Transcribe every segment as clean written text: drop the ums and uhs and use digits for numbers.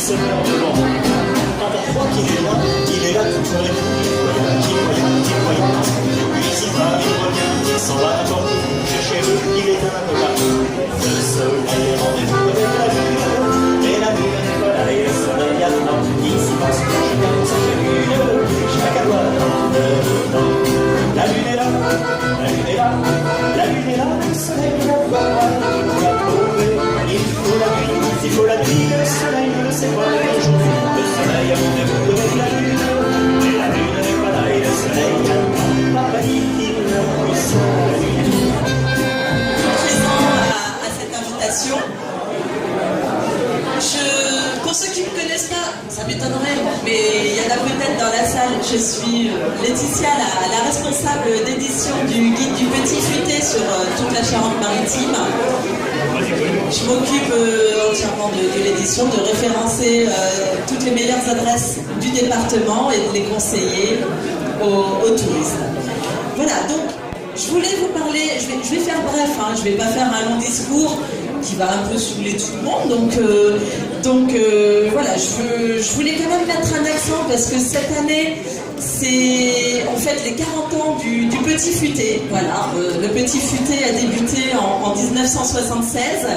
sonneur de l'ombre. Quand on croit qu'il est là tout près, qui voyant. Puis il va, il revient, il s'en va n'importe où, chercher eux, il est un avocat. Le soleil est rendez-vous avec la lune, et la lune n'est pas là, et le soleil attend. Il s'y passe chacun pour sa lune, chacun doit attendre dedans. La lune est là, la lune est là, la lune est là, le soleil ne la voit pas, pour la trouver, il faut la nuit, il faut la nuit, le soleil ne le sait pas, le jour, le soleil a rendez-vous avec la lune, mais la lune n'est pas là, et le soleil attend, papa dit qu'il ne puisse la nuit. Présent à cette invitation. Pour ceux qui ne me connaissent pas, ça m'étonnerait, mais il y en a peut-être dans la salle. Je suis Laetitia, la responsable d'édition du guide du Petit Futé sur toute la Charente-Maritime. Je m'occupe entièrement de l'édition, de référencer toutes les meilleures adresses du département et de les conseiller aux touristes. Voilà, donc je voulais vous parler, je vais faire bref, hein, je ne vais pas faire un long discours qui va un peu saouler tout le monde, donc voilà, je voulais quand même mettre un accent parce que cette année, on fête les 40 ans du Petit Futé. Voilà, le Petit Futé a débuté en 1976.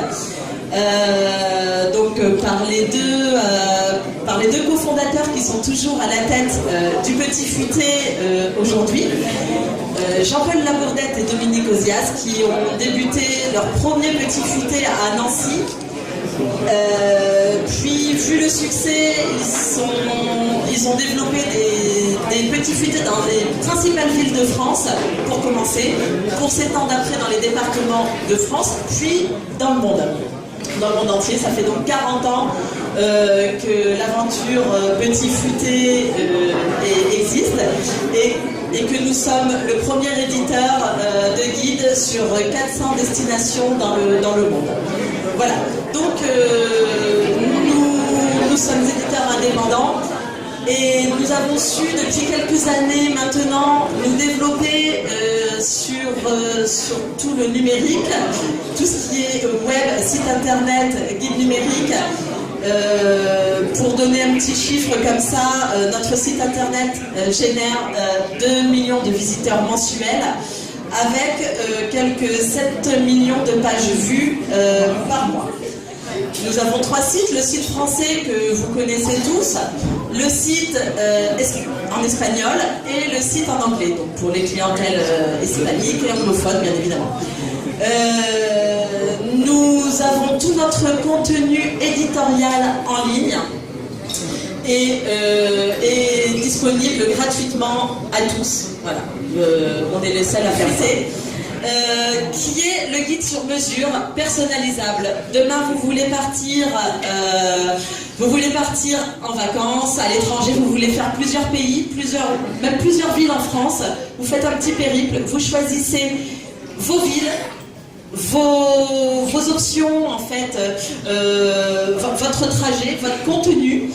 Par les deux cofondateurs qui sont toujours à la tête du Petit Futé aujourd'hui, Jean-Paul Labourdette et Dominique Ozias, qui ont débuté leur premier Petit Futé à Nancy. Puis, vu le succès, ils ont développé des petits futés dans les principales villes de France, pour commencer, pour s'étendre après dans les départements de France, puis dans le monde. Dans le monde entier, ça fait donc 40 ans que l'aventure Petit Futé existe et que nous sommes le premier éditeur de guides sur 400 destinations dans le monde. Voilà, donc nous sommes éditeurs indépendants et nous avons su depuis quelques années maintenant nous développer sur tout le numérique, tout ce qui est web, site internet, guide numérique. Pour donner un petit chiffre comme ça, notre site internet génère 2 millions de visiteurs mensuels avec quelques 7 millions de pages vues par mois. Nous avons 3 sites, le site français que vous connaissez tous, le site en espagnol et le site en anglais, donc pour les clientèles hispaniques et anglophones bien évidemment. Nous avons tout notre contenu éditorial en ligne et disponible gratuitement à tous. Voilà, on est les seuls à faire ça. Qui est le guide sur mesure, personnalisable. Demain, vous voulez partir en vacances, à l'étranger, vous voulez faire plusieurs pays, même plusieurs villes en France, vous faites un petit périple, vous choisissez vos villes, vos options, en fait, votre trajet, votre contenu,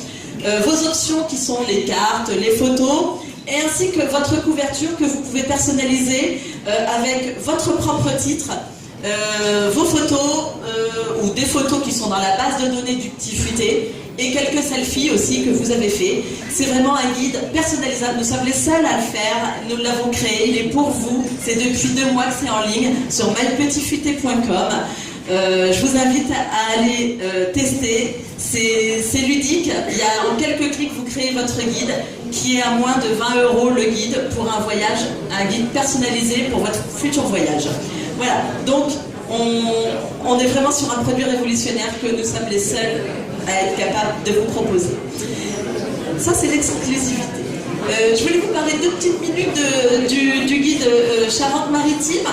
vos options qui sont les cartes, les photos, et ainsi que votre couverture que vous pouvez personnaliser avec votre propre titre, vos photos ou des photos qui sont dans la base de données du Petit Futé et quelques selfies aussi que vous avez fait. C'est vraiment un guide personnalisable. Nous sommes les seuls à le faire. Nous l'avons créé. Il est pour vous. C'est depuis 2 mois que c'est en ligne sur mypetitfuté.com. Je vous invite à aller tester. C'est ludique. Il y a en quelques clics, vous créez votre guide qui est à moins de 20 € le guide pour un guide personnalisé pour votre futur voyage. Voilà, donc on est vraiment sur un produit révolutionnaire que nous sommes les seuls à être capables de vous proposer. Ça, c'est l'exclusivité. Je voulais vous parler 2 petites minutes du guide Charente-Maritime.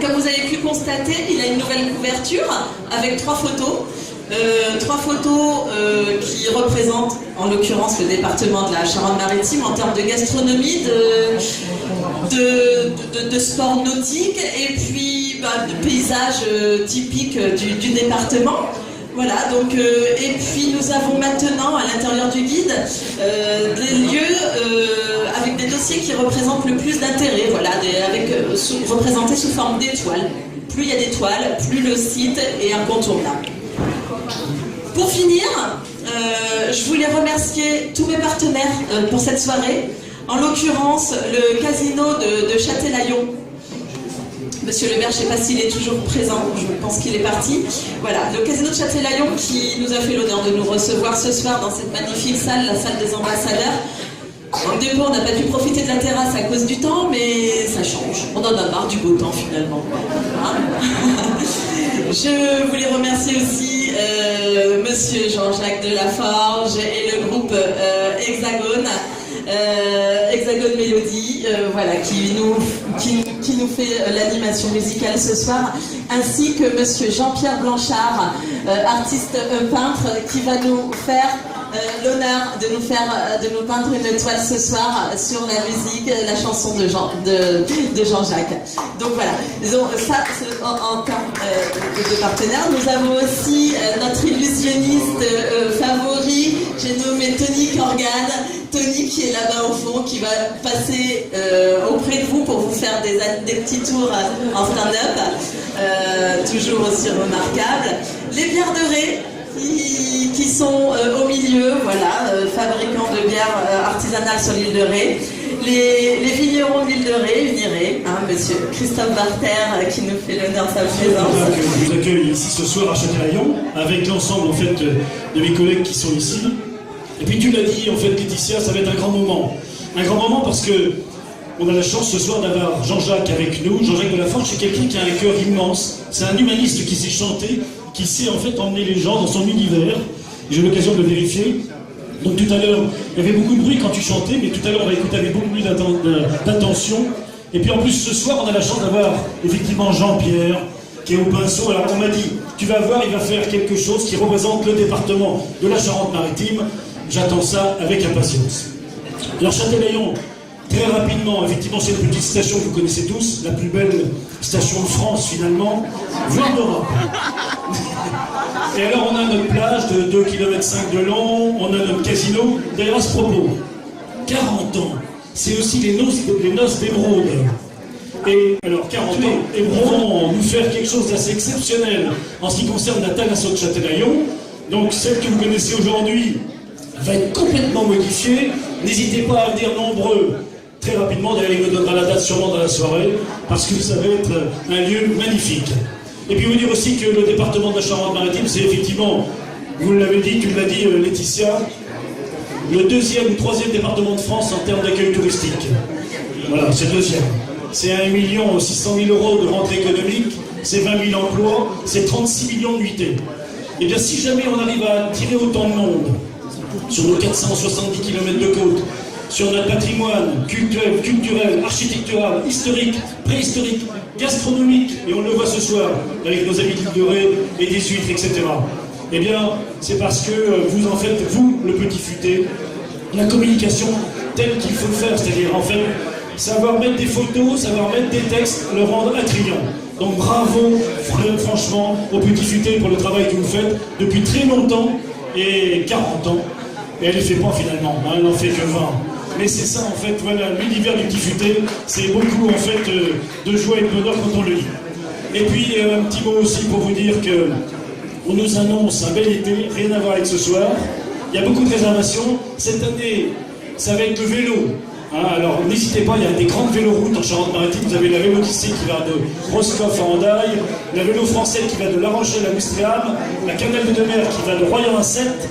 Comme vous avez pu constater, il a une nouvelle couverture avec 3 photos. 3 photos qui représentent en l'occurrence le département de la Charente-Maritime en termes de gastronomie, de sport nautique et puis de paysages typiques du département. Voilà, donc, et puis nous avons maintenant à l'intérieur du guide des lieux avec des dossiers qui représentent le plus d'intérêt, voilà, représentés sous forme d'étoiles. Plus il y a d'étoiles, plus le site est incontournable. Pour finir, je voulais remercier tous mes partenaires pour cette soirée. En l'occurrence, le casino de Châtelaillon. Monsieur Lebert, je ne sais pas s'il est toujours présent, je pense qu'il est parti. Voilà, le casino de Châtelaillon qui nous a fait l'honneur de nous recevoir ce soir dans cette magnifique salle, la salle des ambassadeurs. Au départ, on n'a pas pu profiter de la terrasse à cause du temps, mais ça change. On en a marre du beau temps finalement. Hein. Je voulais remercier aussi Monsieur Jean-Jacques Delaforge et le groupe Hexagone. Hexagone Mélodie, voilà, qui nous fait l'animation musicale ce soir, ainsi que Monsieur Jean-Pierre Blanchard, artiste peintre, qui va nous faire l'honneur de nous peindre une toile ce soir sur la musique, la chanson de Jean-Jacques. Donc voilà, disons, ça c'est en termes de partenaires. Nous avons aussi notre illusionniste favori, j'ai nommé Tony Corgan. Tony qui est là-bas au fond, qui va passer auprès de vous pour vous faire des petits tours en stand-up, toujours aussi remarquables. Les bières de Ré, qui sont au milieu, voilà, fabricants de bières artisanales sur l'île de Ré. Les vignerons de l'île de Ré, Uniré, hein, monsieur Christophe Barter qui nous fait l'honneur de sa présence. Je vous accueille ici ce soir à Châtelaillon, avec l'ensemble en fait de mes collègues qui sont ici. Et puis tu l'as dit, en fait, Laetitia, ça va être un grand moment. Un grand moment parce que on a la chance ce soir d'avoir Jean-Jacques avec nous. Jean-Jacques Delaforge, c'est quelqu'un qui a un cœur immense. C'est un humaniste qui sait chanter, qui sait en fait emmener les gens dans son univers. J'ai eu l'occasion de le vérifier. Donc tout à l'heure, il y avait beaucoup de bruit quand tu chantais, mais tout à l'heure on va écouter avec beaucoup plus d'attention. Et puis en plus ce soir, on a la chance d'avoir effectivement Jean-Pierre, qui est au pinceau. Alors on m'a dit, tu vas voir, il va faire quelque chose qui représente le département de la Charente-Maritime. J'attends ça avec impatience. Alors Châtelaillon, très rapidement, effectivement c'est une petite station que vous connaissez tous, la plus belle station de France finalement, voire d'Europe. Et alors on a notre plage de 2,5 km de long, on a notre casino. D'ailleurs à ce propos, 40 ans, c'est aussi les noces d'émeraude. Et alors 40 ans, et vont nous faire quelque chose d'assez exceptionnel en ce qui concerne la thalasso de Châtelaillon. Donc celle que vous connaissez aujourd'hui va être complètement modifié. N'hésitez pas à venir nombreux très rapidement. D'ailleurs, il me donnera la date sûrement dans la soirée, parce que ça va être un lieu magnifique. Et puis vous dire aussi que le département de la Charente-Maritime, c'est effectivement, vous l'avez dit, tu l'as dit Laetitia, le 2e ou 3e département de France en termes d'accueil touristique. Voilà, c'est le 2e. C'est 1 600 000 € de rentrée économique, c'est 20 000 emplois, c'est 36 millions de nuitées. Et bien si jamais on arrive à attirer autant de monde, sur nos 470 km de côte, sur notre patrimoine culturel, architectural, historique, préhistorique, gastronomique, et on le voit ce soir avec nos amis de l'île de Ré et des huîtres, etc. Eh bien, c'est parce que vous en faites, vous, le petit futé, la communication telle qu'il faut le faire, c'est-à-dire en fait, savoir mettre des photos, savoir mettre des textes, le rendre attrayant. Donc bravo, franchement, au petit futé pour le travail que vous faites depuis très longtemps, et 40 ans. Et elle ne fait pas finalement, hein, elle n'en fait que 20. Mais c'est ça en fait, voilà, l'univers du petit futé, c'est beaucoup en fait de joie et de bonheur quand on le lit. Et puis un petit mot aussi pour vous dire que on nous annonce un bel été, rien à voir avec ce soir. Il y a beaucoup de réservations. Cette année, ça va être le vélo. Hein, alors n'hésitez pas, il y a des grandes véloroutes en Charente-Maritime. Vous avez la Vélodyssée qui va de Roscoff à Hendaye, la Vélo française qui va de La Rochelle à Ouistreham, la Canal de Mer qui va de Royan à Sète,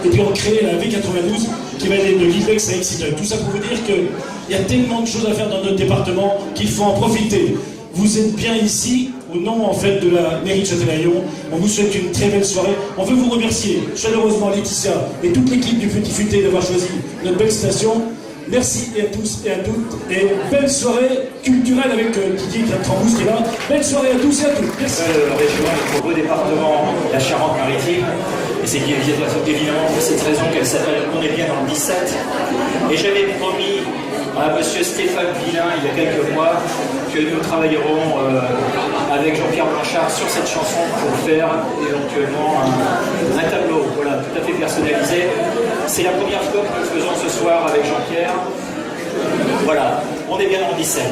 et puis on crée la V92 qui va aller de Libex à Excideuil. Tout ça pour vous dire qu'il y a tellement de choses à faire dans notre département qu'il faut en profiter. Vous êtes bien ici, au nom en fait de la mairie de Châtelaillon. On vous souhaite une très belle soirée. On veut vous remercier chaleureusement Laetitia et toute l'équipe du Petit Futé d'avoir choisi notre belle station. Merci à tous et à toutes, et belle soirée culturelle avec Didier Trambous qui est là. Belle soirée à tous et à toutes. Merci. Région, notre beau département, la Charente-Maritime. Et c'est évidemment pour cette raison qu'elle s'appelle On est bien dans le 17. Et j'avais promis à monsieur Stéphane Villain il y a quelques mois que nous travaillerons avec Jean-Pierre Blanchard sur cette chanson pour faire éventuellement un tableau, voilà, tout à fait personnalisé. C'est la première fois que nous le faisons ce soir avec Jean-Pierre. Voilà, on est bien dans le 17.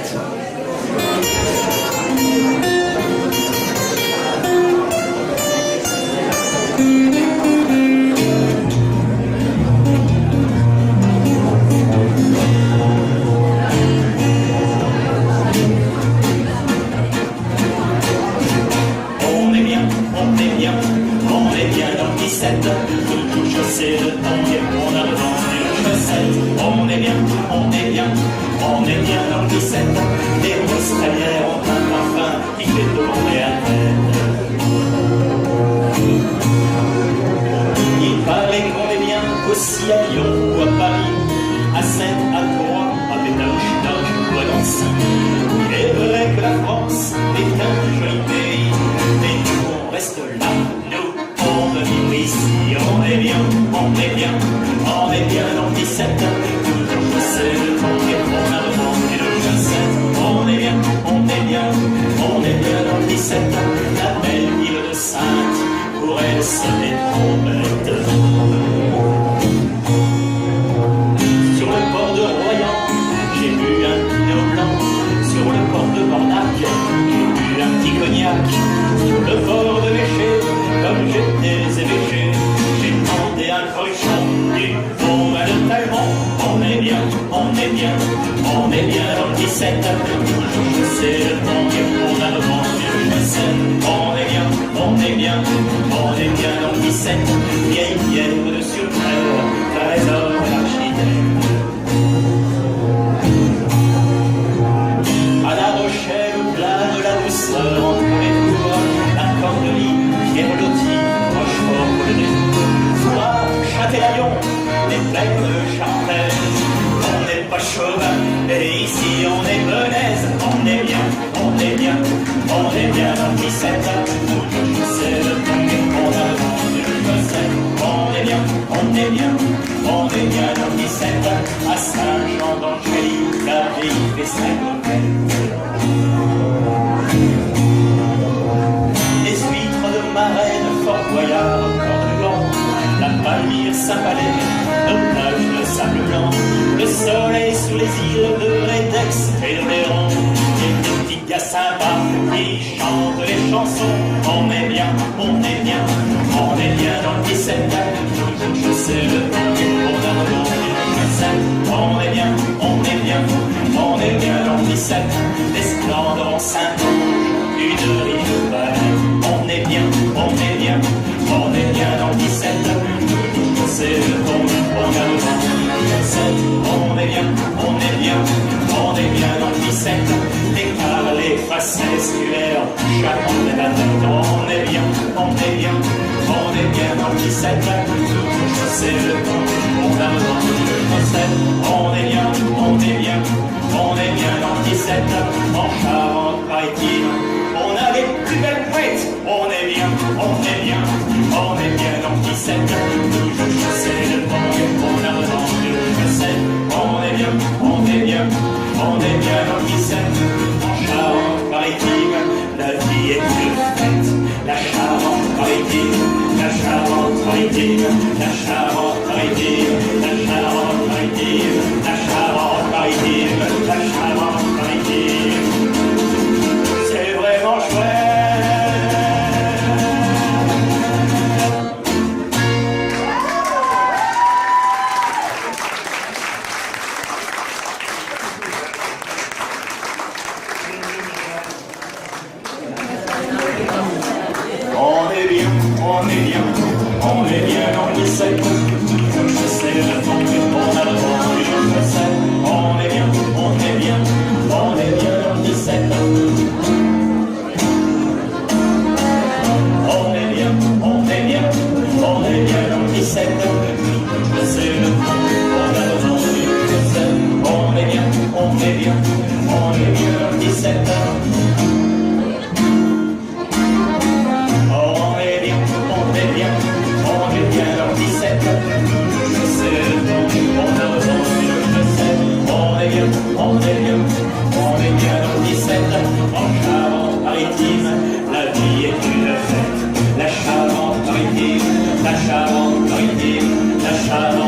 17, toujours chaussé de tanguer, on a revendu le chaussette. On est bien, on est bien, on est bien dans le 17. Les roses talières ont un parfum qui fait tourner la tête. Il paraît qu'on est bien aussi à Lyon ou à Paris, à Sainte, à Troyes, à Pétauche ou à Nancy. Il est vrai que la France est un joli pays, mais nous on reste là, nous on veut vivre ici. On est bien, on est bien, on est bien dans le 17. Toujours chaussé de tanguer, on a revendu le chaussette. On est bien, on est bien, on est bien dans le 17. La belle ville de Sainte, pour elle sonner trompette. Sur le port de Royan, j'ai bu un pinot blanc. Sur le port de Bornac, j'ai bu un petit cognac. Sur le port de Véché, comme j'étais évêché, j'ai demandé un cochon du bon vin de Talmont. On est bien, on est bien, on est bien dans le 17. Toujours chaussé de tanguer, on a revendu le chaussette. On est bien, on est bien, on est bien dans le 17. Vieille bière de Surpère, trésor l'architecte. À La Rochelle, plane la douceur entre les tours, la Cordelie, Pierre-Loti, Rochefort, le détour. Foire, Châtelaillon, les plaines de Charentaise. On n'est pas chauvin, et ici on est benaise. On est bien, on est bien, on est bien dans le 17. Toujours chaussé de tanguer, on a vendu le chaussette. On est bien, on est bien, on est bien dans le 17. À Saint-Jean dans le Chély, la vie fait sa coquette. Les huîtres de Marraine, Fort Boyard, Port-du-Vent, la Palmyre, Saint-Palais, nos plages de sable blanc, le soleil sur les îles de Rédex et de Léron, et des petits gars sympas qui chantent les chansons. On est bien, on est bien, on est bien dans le 17. Toujours chaussé de tanguer, on a revendu le chaussette. On est bien, on est bien, on est bien dans le 17. Les splendeurs en Saint-Onge, une riche balade. On est bien, on est bien, on est bien dans le 17. Toujours chaussé de tanguer, on a revendu le chaussette. On est bien, on est bien, on est bien dans le 17. Les cars, les faces esculaires, Charente et la tête. On est bien, on est bien, on est bien dans le 17. Toujours chaussé de tanguer, on a revendu le chaussette. On est bien, on est bien, on est bien dans le 17. En Charente-Maritime, on a les plus belles poètes. On est bien, on est bien, on est bien dans le 17. Toujours chaussé de tanguer, on a revendu le chaussette. On est bien, on est bien, on est bien dans le 17. En Charente-Maritime, la vie est une fête. La Charente-Maritime, la Charente-Maritime, la Charente-Maritime, la Charente-Maritime, la Charente-Maritime, la Charente-Maritime. C'est vraiment chouette. On est bien, on est bien, on est bien dans le 17. Toujours chaussé de tanguer, on a revendu le chaussette. On est bien, on est bien, on est bien dans le 17. On est bien, on est bien, on est bien dans le 17. Toujours chaussé de tanguer, on a revendu le chaussette. On est bien, on est bien, on est bien dans le 17. On est bien, on est bien dans le 17. En Charente-Maritime, la vie est une fête. La Charente-Maritime, la Charente-Maritime, la Charente-Maritime.